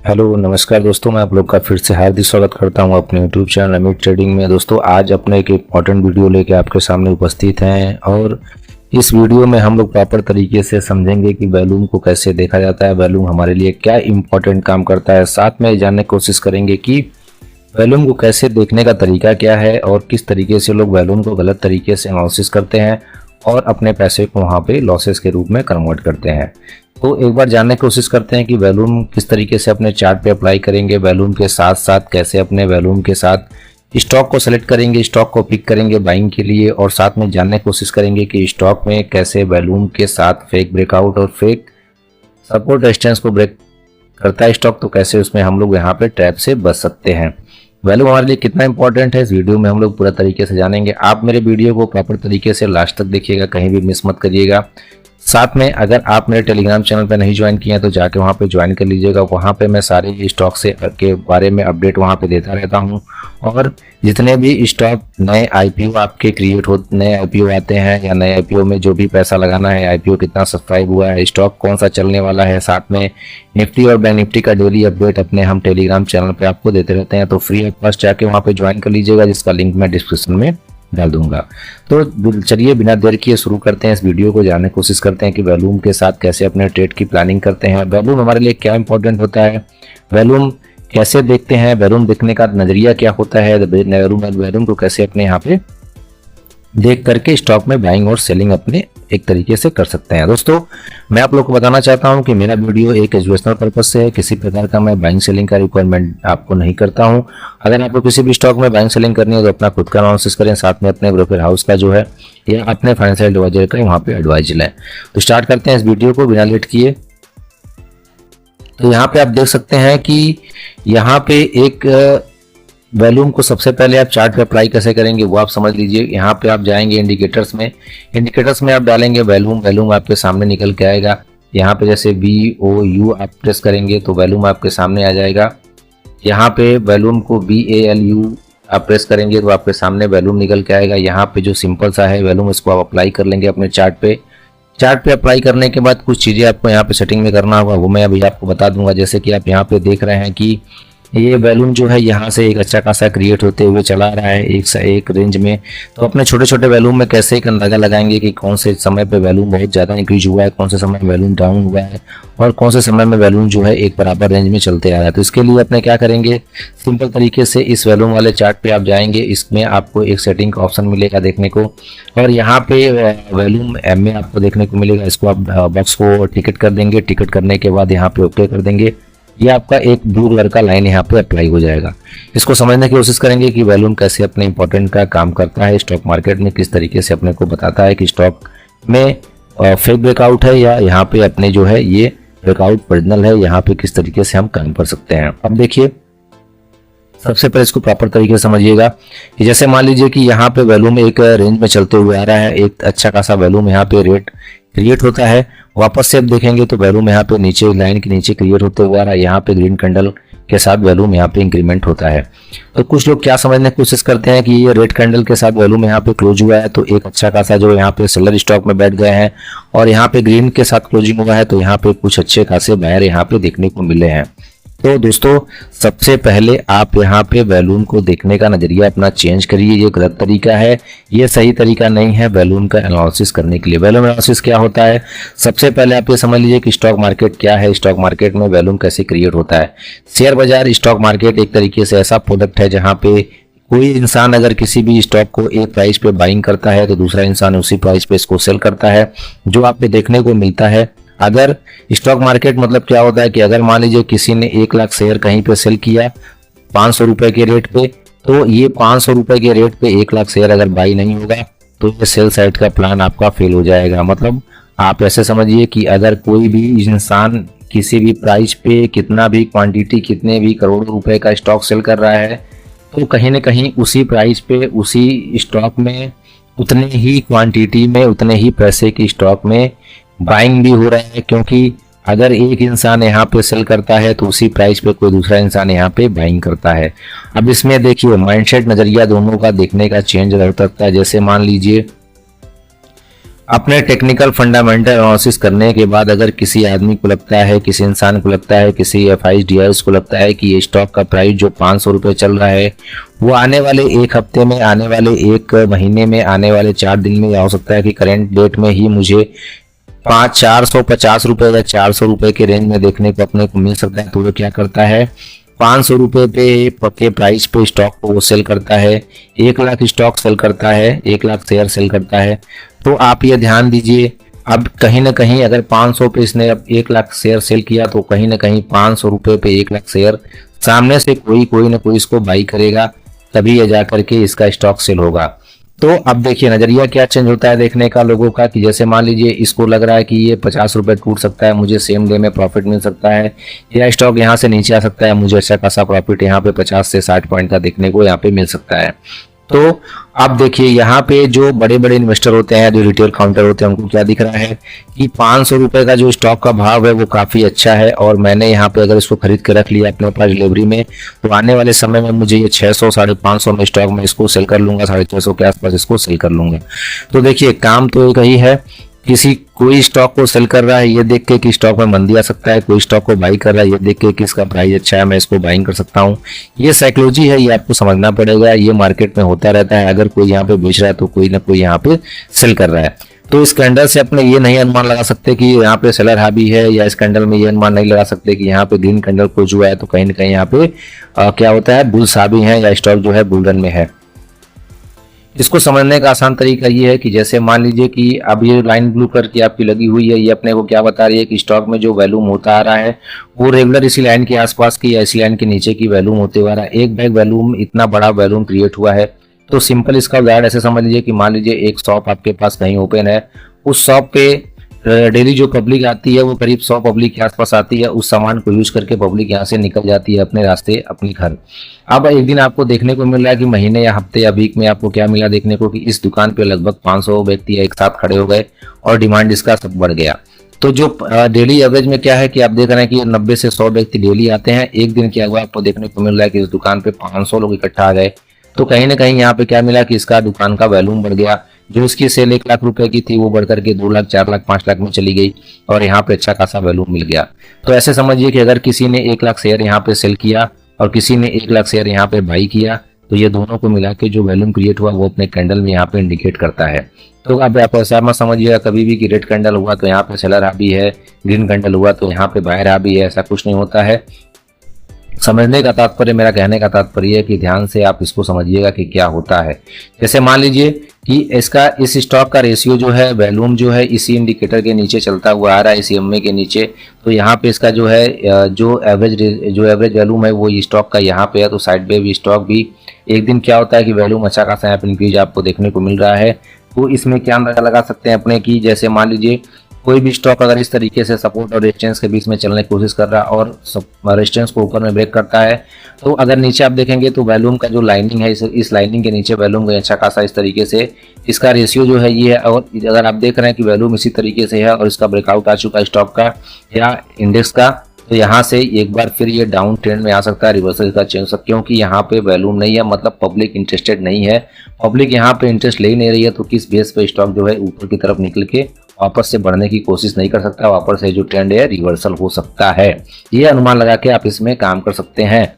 Hello नमस्कार दोस्तों, मैं आप लोग का फिर से हार्दिक स्वागत करता हूं अपने यूट्यूब चैनल अमित ट्रेडिंग में। दोस्तों आज अपने एक इम्पॉर्टेंट वीडियो लेके आपके सामने उपस्थित हैं और इस वीडियो में हम लोग प्रॉपर तरीके से समझेंगे कि वैल्यूम को कैसे देखा जाता है, वैल्यूम हमारे लिए क्या इम्पोर्टेंट काम करता है। साथ में जानने की कोशिश करेंगे कि वैल्यूम को कैसे देखने का तरीका क्या है और किस तरीके से लोग वैल्यूम को गलत तरीके से एनालिसिस करते हैं और अपने पैसे को वहाँ पे लॉसेस के रूप में कन्वर्ट करते हैं। तो एक बार जानने की कोशिश करते हैं कि वैल्यूम किस तरीके से अपने चार्ट पे अप्लाई करेंगे, वैल्यूम के साथ साथ कैसे अपने वैल्यूम के साथ स्टॉक को सेलेक्ट करेंगे, स्टॉक को पिक करेंगे बाइंग के लिए, और साथ में जानने की कोशिश करेंगे कि स्टॉक में कैसे वैल्यूम के साथ फेक ब्रेकआउट और फेक सपोर्ट रेजिस्टेंस को ब्रेक करता है स्टॉक, तो कैसे उसमें हम लोग यहाँ पे ट्रैप से बच सकते हैं। वैल्यूम हमारे लिए कितना इंपॉर्टेंट है इस वीडियो में हम लोग पूरा तरीके से जानेंगे। आप मेरे वीडियो को प्रॉपर तरीके से लास्ट तक देखिएगा, कहीं भी मिस मत करिएगा। साथ में अगर आप मेरे टेलीग्राम चैनल पर नहीं ज्वाइन किए हैं तो जाके वहाँ पे ज्वाइन कर लीजिएगा। वहाँ पे मैं सारे स्टॉक से के बारे में अपडेट वहाँ पे देता रहता हूँ, और जितने भी स्टॉक नए आईपीओ आपके क्रिएट हो, नए आईपीओ आते हैं या नए आईपीओ में जो भी पैसा लगाना है, आईपीओ कितना सब्सक्राइब हुआ है, स्टॉक कौन सा चलने वाला है, साथ में निफ्टी और बैंक निफ्टी का डेली अपडेट अपने हम टेलीग्राम चैनल पर आपको देते रहते हैं। तो फ्री ऑफ कॉस्ट जाके वहाँ पे ज्वाइन कर लीजिएगा, जिसका लिंक मैं डिस्क्रिप्शन में डाल दूंगा। तो चलिए बिना देर किए शुरू करते हैं इस वीडियो को। जानने की कोशिश करते हैं कि वैल्यूम के साथ कैसे अपने ट्रेड की प्लानिंग करते हैं, वैल्यूम हमारे लिए क्या इंपॉर्टेंट होता है, वैल्यूम कैसे देखते हैं, वैल्यूम देखने का नजरिया क्या होता है, वैल्यूम को कैसे अपने यहाँ पे देख करके स्टॉक में बाइंग और सेलिंग अपने एक तरीके से कर सकते हैं। दोस्तों मैं आप लोग को बताना चाहता हूं कि मेरा वीडियो एक एजुकेशनल पर्पज से है, किसी प्रकार का मैं बाइंग सेलिंग का रिक्वायरमेंट आपको नहीं करता हूं। अगर आपको किसी भी स्टॉक में बाइंग सेलिंग करनी है तो अपना खुद का एनालिसिस करें, साथ में अपने ब्रोकर हाउस का जो है या अपने फाइनेंशियल एडवाइजर का वहाँ पे एडवाइस लें। तो स्टार्ट करते हैं इस वीडियो को बिना लेट किए। तो यहाँ पे आप देख सकते हैं कि यहाँ पे एक वैल्यूम को सबसे पहले आप चार्ट पे अप्लाई कैसे करेंगे वो आप समझ लीजिए। यहाँ पे आप जाएंगे इंडिकेटर्स में आप डालेंगे वैल्यूम आपके सामने निकल के आएगा। यहाँ पे जैसे VOU आप प्रेस करेंगे तो वैल्यूम आपके सामने आ जाएगा। यहाँ पे वैल्यूम को VALU आप प्रेस करेंगे तो आपके सामने वैल्यूम निकल के आएगा। यहाँ पे जो सिंपल सा है वैल्यूम, इसको आप अप्लाई कर लेंगे अपने चार्ट पे अप्लाई करने के बाद कुछ चीज़ें आपको यहाँ पे सेटिंग में करना होगा, वो मैं अभी आपको बता दूंगा। जैसे कि आप यहाँ पे देख रहे हैं कि ये वैल्यूम जो है यहाँ से एक अच्छा खासा क्रिएट होते हुए चला रहा है एक रेंज में। तो अपने छोटे छोटे वैल्यूम में कैसे एक अंदाजा लगाएंगे कि कौन से समय पे वैल्यूम बहुत ज़्यादा इंक्रीज हुआ है, कौन से समय में वैल्यूम डाउन हुआ है, और कौन से समय में वैल्यूम जो है एक बराबर रेंज में चलते आ रहा है। तो इसके लिए अपने क्या करेंगे, सिंपल तरीके से इस वैल्यूम वाले चार्ट पे आप जाएंगे। इसमें आपको एक सेटिंग का ऑप्शन मिलेगा देखने को, और यहाँ पे वैल्यूम में आपको देखने को मिलेगा। इसको आप बॉक्स को टिकट कर देंगे, टिकट करने के बाद यहाँ पे ओके कर देंगे। ये आपका एक ब्लू कलर का लाइन यहाँ पे अप्लाई हो जाएगा। इसको समझने की कोशिश करेंगे कि वैल्यूम कैसे अपने इंपॉर्टेंट का काम करता है, स्टॉक मार्केट में किस तरीके से अपने को बताता है कि स्टॉक में फेक ब्रेकआउट है या यहाँ पे अपने जो है ये ब्रेकआउट ओरिजिनल है, यहाँ पे किस तरीके से हम काम कर सकते हैं। अब देखिए सबसे पहले इसको प्रॉपर तरीके से समझिएगा कि जैसे मान लीजिए कि यहाँ पे वैल्यूम एक रेंज में चलते हुए आ रहा है, एक अच्छा खासा वैल्यूम यहाँ पे रेट क्रिएट होता है। वापस से आप देखेंगे तो वैल्यूम यहाँ पे नीचे लाइन के नीचे क्रिएट होते हुआ आ रहा है, यहाँ पे ग्रीन कैंडल के साथ वैल्यूम यहाँ पे इंक्रीमेंट होता है। तो कुछ लोग क्या समझने की कोशिश करते हैं कि ये रेड कैंडल के साथ वैल्यूम यहाँ पे क्लोज हुआ है तो एक अच्छा खासा जो यहाँ पे सेलर स्टॉक में बैठ गए हैं, और यहाँ पे ग्रीन के साथ क्लोजिंग हुआ है तो यहाँ पे कुछ अच्छे खासे बायर यहाँ पे देखने को मिले हैं। तो दोस्तों सबसे पहले आप यहाँ पे वैल्यूम को देखने का नजरिया अपना चेंज करिए। ये गलत तरीका है, ये सही तरीका नहीं है वैल्यूम का एनालिसिस करने के लिए। वैल्यूम एनालिसिस क्या होता है, सबसे पहले आप ये समझ लीजिए कि स्टॉक मार्केट क्या है, स्टॉक मार्केट में वैल्यूम कैसे क्रिएट होता है। शेयर बाजार, स्टॉक मार्केट एक तरीके से ऐसा प्रोडक्ट है जहाँ पे कोई इंसान अगर किसी भी स्टॉक को एक प्राइस पे बाइंग करता है तो दूसरा इंसान उसी प्राइस पे इसको सेल करता है, जो आप पे देखने को मिलता है। अगर स्टॉक मार्केट मतलब क्या होता है कि अगर मान लीजिए किसी ने 1 लाख शेयर कहीं पे सेल किया 500 रुपए के रेट पे, तो ये 500 रुपए के रेट पे 1 लाख शेयर अगर बाई नहीं होगा तो ये सेल साइड का प्लान आपका फेल हो जाएगा। मतलब आप ऐसे समझिए कि अगर कोई भी इंसान किसी भी प्राइस पे कितना भी क्वांटिटी, कितने भी करोड़ों रुपए का स्टॉक सेल कर रहा है, तो कहीं ना कहीं उसी प्राइस पे उसी स्टॉक में उतने ही क्वांटिटी में उतने ही पैसे की स्टॉक में बाइंग भी हो रहा है। क्योंकि अगर एक इंसान यहाँ पे सेल करता है तो उसी प्राइस पे कोई दूसरा इंसान यहाँ पे बाइंग करता है। अब इसमें देखिए माइंडसेट, नजरिया दोनों का देखने का चेंज रह सकता है। जैसे मान लीजिए अपने टेक्निकल फंडामेंटल एनालिसिस करने के बाद अगर किसी आदमी को लगता है, किसी इंसान को लगता है, किसी एफआई डीआईएस को लगता है कि ये स्टॉक का प्राइस जो 500 रुपये चल रहा है वो आने वाले एक हफ्ते में, आने वाले एक महीने में, आने वाले 4 दिन में, या हो सकता है कि करंट डेट में ही मुझे 450 रुपये या 400 रुपये के रेंज में देखने को अपने को मिल सकता है, तो वो क्या करता है 500 रुपये पे पक्के प्राइस पे स्टॉक को वो सेल करता है। 1 लाख स्टॉक सेल करता है, 1 लाख शेयर सेल करता है। तो आप ये ध्यान दीजिए, अब कहीं ना कहीं अगर 500 पे इसने अब 1 लाख शेयर सेल किया तो कहीं ना कहीं 500 रुपये पे 1 लाख शेयर सामने से कोई ना कोई इसको बाई करेगा, तभी ये जा करके इसका स्टॉक सेल होगा। तो अब देखिए नजरिया क्या चेंज होता है देखने का लोगों का, कि जैसे मान लीजिए इसको लग रहा है कि ये 50 रुपये टूट सकता है, मुझे सेम डे में प्रॉफिट मिल सकता है, या स्टॉक यहाँ से नीचे आ सकता है, मुझे अच्छा खासा प्रॉफिट यहाँ पे 50 से 60 पॉइंट का देखने को यहाँ पे मिल सकता है। तो अब देखिए यहाँ पे जो बड़े बड़े इन्वेस्टर होते हैं, जो रिटेल काउंटर होते हैं, उनको क्या दिख रहा है कि 500 रुपये का जो स्टॉक का भाव है वो काफ़ी अच्छा है, और मैंने यहाँ पे अगर इसको खरीद के रख लिया अपने पास डिलीवरी में, तो आने वाले समय में मुझे ये 600 550 में स्टॉक में इसको सेल कर लूँगा, 650 के आसपास इसको सेल कर लूँगा। तो देखिए काम तो एक ही है, कोई स्टॉक को सेल कर रहा है ये देख के कि स्टॉक में मंदी आ सकता है, कोई स्टॉक को बाई कर रहा है ये देख के कि इसका प्राइस अच्छा है, मैं इसको बाइंग कर सकता हूँ। ये साइकोलॉजी है, ये आपको समझना पड़ेगा, ये मार्केट में होता रहता है। अगर कोई यहाँ पे बेच रहा है तो कोई ना कोई यहाँ पे सेल कर रहा है। तो इस कैंडल से अपने ये नहीं अनुमान लगा सकते कि यहाँ पे सेलर हावी है, या इस कैंडल में ये अनुमान नहीं लगा सकते कि यहाँ पे ग्रीन कैंडल क्लोज हुआ है तो कहीं ना कहीं यहाँ पे क्या होता है बुल्स हावी है, या स्टॉक जो है बुल रन में है। इसको समझने का आसान तरीका ये है कि जैसे मान लीजिए कि अब ये लाइन ब्लू कलर की आपकी लगी हुई है, ये अपने को क्या बता रही है कि स्टॉक में जो वैल्यूम होता आ रहा है वो रेगुलर इसी लाइन के आसपास की या इसी लाइन के नीचे की वैल्यूम होते हुआ रहा है। एक बैग वैल्यूम इतना बड़ा वैल्यूम क्रिएट हुआ है, तो सिंपल इसका उदाहरण ऐसे समझ लीजिए कि मान लीजिए एक शॉप आपके पास कहीं ओपन है, उस शॉप पे डेली जो पब्लिक आती है वो करीब 100 पब्लिक के आसपास आती है, उस सामान को यूज करके पब्लिक यहाँ से निकल जाती है अपने रास्ते अपने घर। अब एक दिन आपको देखने को मिल रहा है कि महीने या हफ्ते या वीक में आपको क्या मिला देखने को कि इस दुकान पे लगभग 500 व्यक्ति एक साथ खड़े हो गए और डिमांड इसका सब बढ़ गया। तो जो डेली एवरेज में क्या है कि आप देख रहे हैं कि 90 से 100 व्यक्ति डेली आते हैं, एक दिन क्या हुआ आपको देखने को मिल रहा है कि इस दुकान पे 500 लोग इकट्ठा आ गए। तो कहीं ना कहीं यहाँ पे क्या मिला कि इसका दुकान का वैल्यूम बढ़ गया, जो इसकी सेल 1 लाख रुपए की थी वो बढ़कर के 2 लाख 4 लाख 5 लाख में चली गई, और यहाँ पे अच्छा खासा वैल्यूम मिल गया। तो ऐसे समझिए कि अगर किसी ने 1 लाख शेयर यहाँ पे सेल किया और किसी ने 1 लाख शेयर यहाँ पे बाई किया, तो ये दोनों को मिला के जो वैल्यूम क्रिएट हुआ वो अपने कैंडल में यहाँ पे इंडिकेट करता है। तो अब आप ऐसा मत समझिएगा कभी भी कि रेड कैंडल हुआ तो यहाँ पे सेलर हावी है, ग्रीन कैंडल हुआ तो यहाँ पे बायर हावी है, ऐसा कुछ नहीं होता है। समझने का तात्पर्य, मेरा कहने का तात्पर्य है कि ध्यान से आप इसको समझिएगा कि क्या होता है। जैसे मान लीजिए कि इसका इस स्टॉक का रेशियो जो है वैल्यूम जो है इसी इंडिकेटर के नीचे चलता हुआ आ रहा है, इसी एमए के नीचे। तो यहाँ पे इसका जो है जो एवरेज वैल्यूम है वो स्टॉक का यहाँ पे है, तो साइड पे भी स्टॉक भी एक दिन क्या होता है कि वैल्यूम अच्छा खासा यहाँ पे इंक्रीज आपको देखने को मिल रहा है। तो इसमें क्या अंदाजा लगा सकते हैं अपने की, जैसे मान लीजिए कोई भी स्टॉक अगर इस तरीके से सपोर्ट और रेजिस्टेंस के बीच में चलने की कोशिश कर रहा है और रेजिस्टेंस को ऊपर में ब्रेक करता है, तो अगर नीचे आप देखेंगे तो वैल्यूम का जो लाइनिंग है इस लाइनिंग के नीचे वैल्यूम का अच्छा खासा इस तरीके से इसका रेशियो जो है ये है। और अगर आप देख रहे हैं कि वैल्यूम इसी तरीके से है और इसका ब्रेकआउट आ चुका है स्टॉक का या इंडेक्स का, तो यहाँ से एक बार फिर ये डाउन ट्रेंड में आ सकता है, रिवर्सल का चेंज सकता है, क्योंकि यहाँ पे वैल्यूम नहीं है, मतलब पब्लिक इंटरेस्टेड नहीं है, पब्लिक यहाँ पे इंटरेस्ट ले ही नहीं रही है। तो किस बेस पे स्टॉक जो है ऊपर की तरफ निकल के वापस से बढ़ने की कोशिश नहीं कर सकता, वापस से जो ट्रेंड है रिवर्सल हो सकता है। ये अनुमान लगा के आप इसमें काम कर सकते हैं।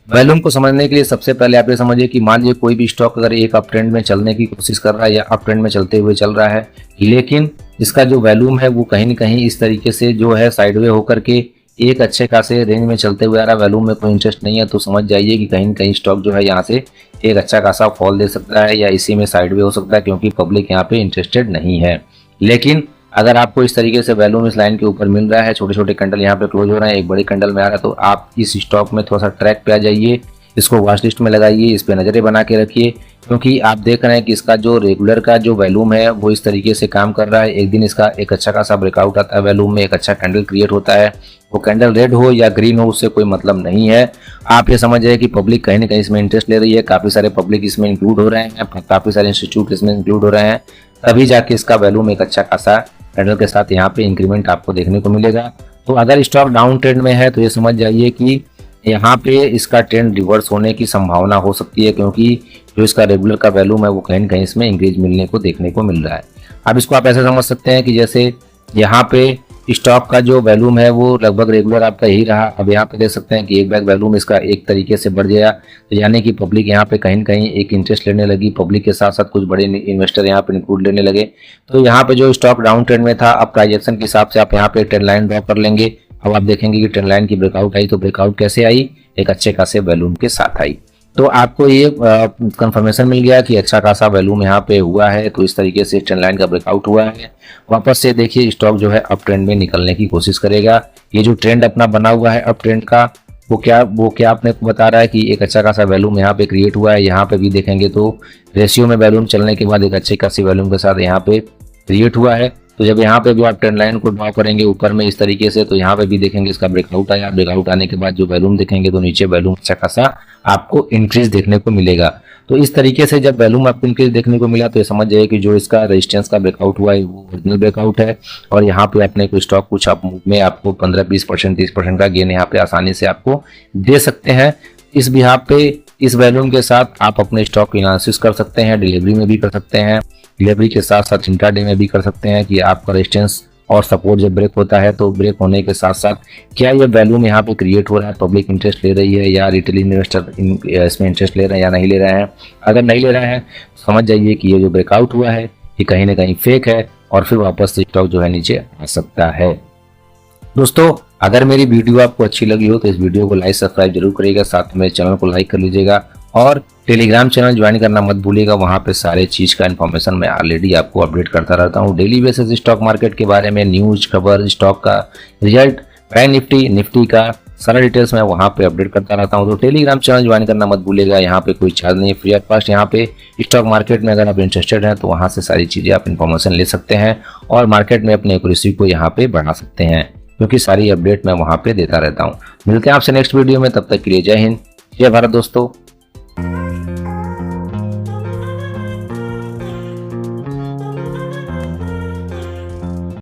वैल्यूम को समझने के लिए सबसे पहले आप ये समझिए कि मान लीजिए कोई भी स्टॉक अगर एक अप ट्रेंड में चलने की कोशिश कर रहा है या अप ट्रेंड में चलते हुए चल रहा है, लेकिन इसका जो वैल्यूम है वो कहीं न कहीं इस तरीके से जो है साइडवे होकर के एक अच्छे खासे रेंज में चलते हुए आ रहा है, वैल्यूम में कोई इंटरेस्ट नहीं है, तो समझ जाइए कि कहीं न कहीं स्टॉक जो है यहाँ से एक अच्छा खासा फॉल दे सकता है या इसी में साइडवे हो सकता है, क्योंकि पब्लिक यहाँ पे इंटरेस्टेड नहीं है। लेकिन अगर आपको इस तरीके से वैल्यूम इस लाइन के ऊपर मिल रहा है, छोटे छोटे कैंडल यहाँ पे क्लोज हो रहे हैं, एक बड़ी कैंडल में आ रहा है, तो आप इस स्टॉक में थोड़ा सा ट्रैक पे आ जाइए, इसको वॉच लिस्ट में लगाइए, इस पे नजरें बना के रखिए, क्योंकि आप देख रहे हैं कि इसका जो रेगुलर का जो वैल्यूम है वो इस तरीके से काम कर रहा है। एक दिन इसका एक अच्छा खासा ब्रेकआउट आता है, वैल्यूम में एक अच्छा कैंडल क्रिएट होता है, वो कैंडल रेड हो या ग्रीन हो उससे कोई मतलब नहीं है। आप ये समझ रहे कि पब्लिक कहीं ना कहीं इसमें इंटरेस्ट ले रही है, काफी सारे पब्लिक इसमें इंक्लूड हो रहे हैं, काफी सारे इंस्टीट्यूट इसमें इंक्लूड हो रहे हैं, तभी जाके इसका वैल्यूम एक अच्छा खासा कैंडल के साथ यहाँ पे इंक्रीमेंट आपको देखने को मिलेगा। तो अगर स्टॉक डाउन ट्रेंड में है तो ये समझ जाइए कि यहाँ पे इसका ट्रेंड रिवर्स होने की संभावना हो सकती है, क्योंकि जो इसका रेगुलर का वैल्यूम है वो कहीं ना कहीं इसमें इंक्रीज मिलने को देखने को मिल रहा है। अब इसको आप ऐसे समझ सकते हैं कि जैसे यहाँ पे स्टॉक का जो वैल्यूम है वो लगभग रेगुलर आपका यही रहा। अब यहाँ पे देख सकते हैं कि एक बैग वैल्यूम इसका एक तरीके से बढ़ गया, तो यानी कि पब्लिक यहाँ पे कहीं न कहीं एक इंटरेस्ट लेने लगी। पब्लिक के साथ साथ कुछ बड़े इन्वेस्टर यहाँ पे इंक्लूड लेने लगे। तो यहाँ पे जो स्टॉक डाउन ट्रेंड में था, अब प्राइस एक्शन के हिसाब से आप यहाँ पे ट्रेंड लाइन ड्रॉ कर लेंगे। अब आप देखेंगे कि ट्रेंड लाइन की ब्रेकआउट आई, तो ब्रेकआउट कैसे आई, एक अच्छे खासे वैल्यूम के साथ आई। तो आपको ये कंफर्मेशन मिल गया कि अच्छा खासा वैल्यूम यहाँ पे हुआ है। तो इस तरीके से ट्रेंड लाइन का ब्रेकआउट हुआ है। वापस से देखिए स्टॉक जो है अप ट्रेंड में निकलने की कोशिश करेगा। ये जो ट्रेंड अपना बना हुआ है अप ट्रेंड का, वो क्या अपने को बता रहा है कि एक अच्छा खासा वैल्यूम यहाँ पे क्रिएट हुआ है। यहाँ पे भी देखेंगे तो रेशियो में वैल्यूम चलने के बाद एक अच्छे खासी वैल्यूम के साथ यहाँ पे क्रिएट हुआ है। तो जब यहाँ पे भी आप ट्रेंड लाइन को ड्रॉ करेंगे ऊपर में इस तरीके से, तो यहाँ पे भी देखेंगे इसका ब्रेकआउट आया। ब्रेकआउट आने के बाद जो वैल्यूम देखेंगे तो नीचे वैल्यूम अच्छा खासा आपको इंक्रीज देखने को मिलेगा। तो इस तरीके से जब वैल्यूम आपको इंक्रीज देखने को मिला तो ये समझ जाइए कि जो इसका रेजिस्टेंस का ब्रेकआउट हुआ है वो ओरिजिनल ब्रेकआउट है। और यहाँ पे अपने को स्टॉक कुछ आप में आपको 15-20% 30% का गेन यहाँ पे आसानी से आपको दे सकते हैं। इस बिहाफ पे इस वैल्यूम के साथ आप अपने स्टॉक की एनालिसिस कर सकते हैं, डिलीवरी में भी कर सकते हैं, डिलीवरी के साथ साथ इंट्राडे में भी कर सकते हैं कि आपका रेजिस्टेंस और सपोर्ट जब ब्रेक होता है तो ब्रेक होने के साथ साथ क्या ये वैल्यूम यहाँ पे क्रिएट हो रहा है, पब्लिक इंटरेस्ट ले रही है या रिटेल इन्वेस्टर इसमें इंटरेस्ट ले रहे हैं या नहीं ले रहे हैं। अगर नहीं ले रहे हैं तो समझ जाइए कि ये जो ब्रेकआउट हुआ है ये कहीं ना कहीं फेक है और फिर वापस से स्टॉक जो है नीचे आ सकता है। दोस्तों अगर मेरी वीडियो आपको अच्छी लगी हो तो इस वीडियो को लाइक सब्सक्राइब जरूर करिएगा, साथ में मेरे चैनल को लाइक कर लीजिएगा और टेलीग्राम चैनल ज्वाइन करना मत भूलिएगा। वहाँ पे सारे चीज़ का इन्फॉर्मेशन मैं ऑलरेडी आपको अपडेट करता रहता हूँ। डेली बेसिस स्टॉक मार्केट के बारे में न्यूज खबर, स्टॉक का रिजल्ट, बैंक निफ्टी का सारा डिटेल्स मैं वहाँ पे अपडेट करता रहता हूँ। तो टेलीग्राम चैनल ज्वाइन करना मत भूलिएगा। यहाँ पे कोई चार्ज नहीं है, फ्री ऑफ कॉस्ट। यहाँ पे स्टॉक मार्केट में अगर आप इंटरेस्टेड हैं तो वहाँ से सारी चीज़ें आप इन्फॉर्मेशन ले सकते हैं और मार्केट में अपने एक्यूरेसी को यहाँ पे बढ़ा सकते हैं, क्योंकि सारी अपडेट मैं वहाँ पे देता रहता हूँ। मिलते हैं आपसे नेक्स्ट वीडियो में, तब तक के लिए जय हिंद, जय भारत दोस्तों।